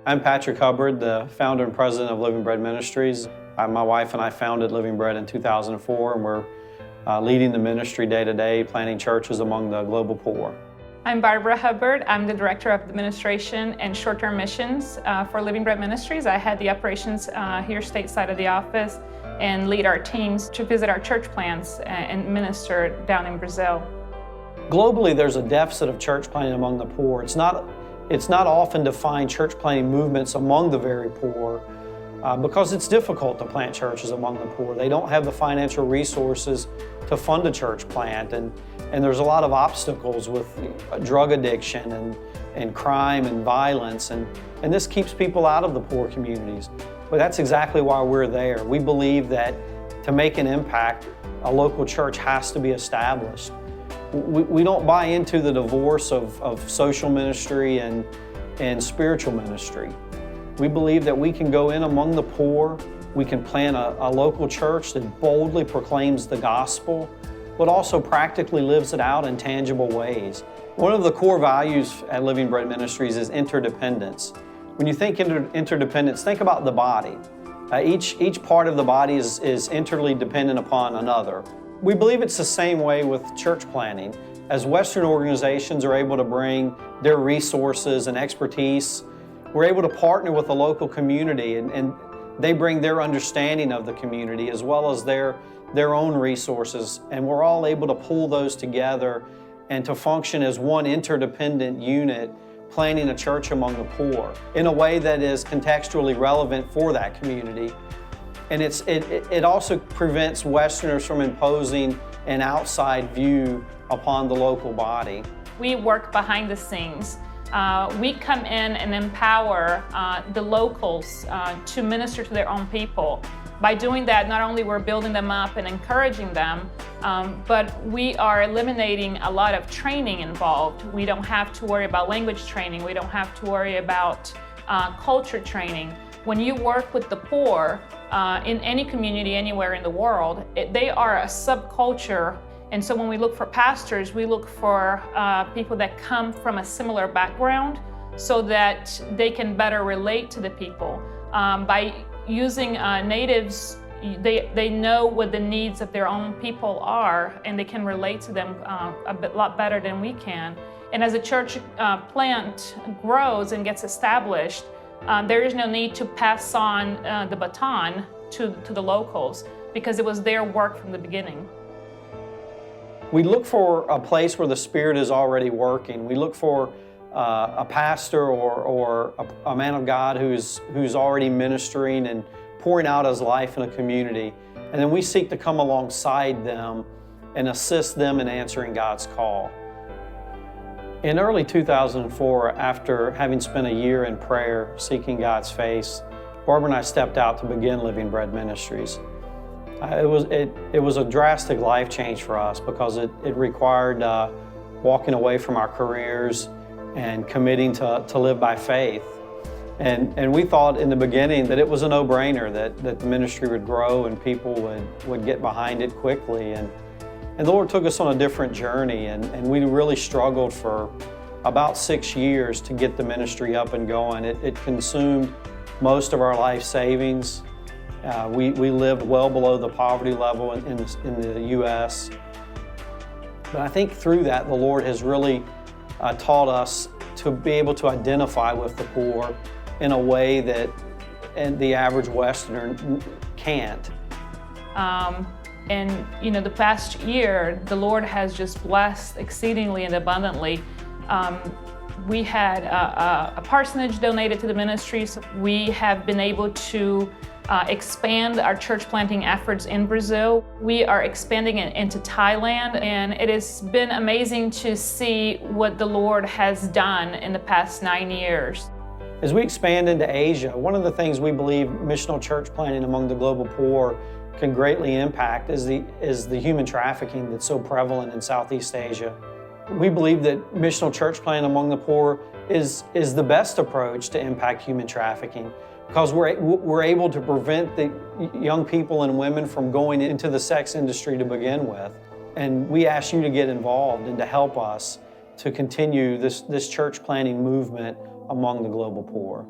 I'm Patrick Hubbard, the founder and president of Living Bread Ministries. My wife and I founded Living Bread in 2004, and we're leading the ministry day to day, planting churches among the global poor. I'm Barbara Hubbard. I'm the Director of Administration and Short-Term Missions for Living Bread Ministries. I head the operations here stateside of the office and lead our teams to visit our church plants and minister down in Brazil. Globally, there's a deficit of church planting among the poor. It's not often to find church planting movements among the very poor because it's difficult to plant churches among the poor. They don't have the financial resources to fund a church plant, and there's a lot of obstacles with drug addiction and crime and violence, and this keeps people out of the poor communities. But that's exactly why we're there. We believe that to make an impact, a local church has to be established. We don't buy into the divorce of social ministry and spiritual ministry. We believe that we can go in among the poor, we can plant a local church that boldly proclaims the gospel, but also practically lives it out in tangible ways. One of the core values at Living Bread Ministries is interdependence. When you think interdependence, think about the body. Each part of the body is interdependent upon another. We believe it's the same way with church planting. As Western organizations are able to bring their resources and expertise, we're able to partner with the local community, and they bring their understanding of the community as well as their own resources, and we're all able to pull those together and to function as one interdependent unit, planting a church among the poor in a way that is contextually relevant for that community. And it also prevents Westerners from imposing an outside view upon the local body. We work behind the scenes. We come in and empower the locals to minister to their own people. By doing that, not only we're building them up and encouraging them, but we are eliminating a lot of training involved. We don't have to worry about language training. We don't have to worry about culture training. When you work with the poor in any community anywhere in the world, they are a subculture. And so when we look for pastors, we look for people that come from a similar background so that they can better relate to the people. By using natives, they know what the needs of their own people are, and they can relate to them a lot better than we can. And as a church plant grows and gets established, there is no need to pass on the baton to the locals because it was their work from the beginning. We look for a place where the Spirit is already working. We look for a pastor or a man of God who's already ministering and pouring out his life in a community. And then we seek to come alongside them and assist them in answering God's call. In early 2004, after having spent a year in prayer seeking God's face, Barbara and I stepped out to begin Living Bread Ministries. It was a drastic life change for us because it required walking away from our careers and committing to live by faith. And we thought in the beginning that it was a no-brainer that the ministry would grow and people would get behind it quickly. And the Lord took us on a different journey, and we really struggled for about 6 years to get the ministry up and going. It consumed most of our life savings. We lived well below the poverty level in the U.S. But I think through that, the Lord has really taught us to be able to identify with the poor in a way that the average Westerner can't. And the past year, the Lord has just blessed exceedingly and abundantly. We had a parsonage donated to the ministries. We have been able to expand our church planting efforts in Brazil. We are expanding it into Thailand, and it has been amazing to see what the Lord has done in the past 9 years. As we expand into Asia, one of the things we believe missional church planting among the global poor can greatly impact is the human trafficking that's so prevalent in Southeast Asia. We believe that missional church planting among the poor is the best approach to impact human trafficking because we're able to prevent the young people and women from going into the sex industry to begin with. And we ask you to get involved and to help us to continue this church planting movement among the global poor.